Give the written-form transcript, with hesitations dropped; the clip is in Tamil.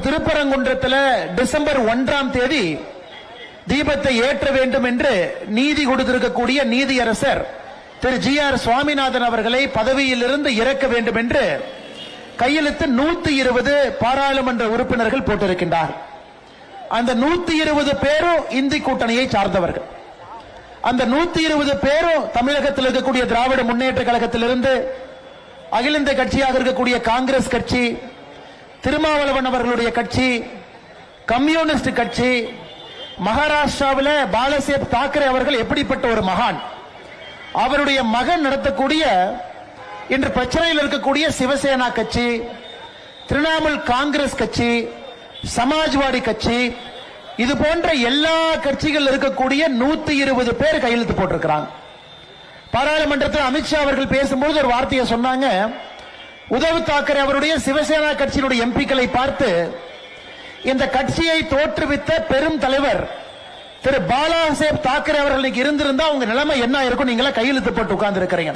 திருப்பரங்குன்றத்தில் டிசம்பர் 1ஆம் தேதி தீபத்தை ஏற்ற வேண்டும் என்று நீதி கொடுத்திருக்கக்கூடிய நீதியரசர் திரு ஜி.ஆர். சுவாமிநாதன் அவர்களை பதவியிலிருந்து இறக்க வேண்டும் என்று கையெழுத்து 120 பாராளுமன்ற உறுப்பினர்கள் போட்டிருக்கின்றார். அந்த 120 பேரும் இந்தி கூட்டணியை சார்ந்தவர்கள். அந்த 120 பேரும் தமிழகத்தில் இருக்கக்கூடிய திராவிட முன்னேற்ற கழகத்திலிருந்து அகில இந்திய கட்சியாக இருக்கக்கூடிய காங்கிரஸ் கட்சி, திருமாவளவன் அவர்களுடைய கட்சி, கம்யூனிஸ்ட் கட்சி, மகாராஷ்டிராவில் பாலசேப் தாக்கரே அவர்கள் எப்படிப்பட்ட ஒரு மகான், அவருடைய மகன் நடத்தக்கூடிய இன்று பிரச்சனையில் இருக்கக்கூடிய சிவசேனா கட்சி, திரிணாமுல் காங்கிரஸ் கட்சி, சமாஜ்வாடி கட்சி, இது போன்ற எல்லா கட்சிகள் இருக்கக்கூடிய 120 பேர் கையெழுத்து போட்டிருக்கிறாங்க. பாராளுமன்றத்தில் அமித்ஷா அவர்கள் பேசும்போது ஒரு வார்த்தையை சொன்னாங்க. உத்தவ் தாக்கரே அவருடைய சிவசேனா கட்சியினுடைய எம்பிக்களை பார்த்து, இந்த கட்சியை தோற்றுவித்த பெரும் தலைவர் திரு பாலாசேப் தாக்கரே அவர்களுக்கு இருந்திருந்தா உங்க நிலைமை என்ன இருக்கும், நீங்களா கையெழுத்து போட்டு உட்கார்ந்து இருக்கிறீங்க.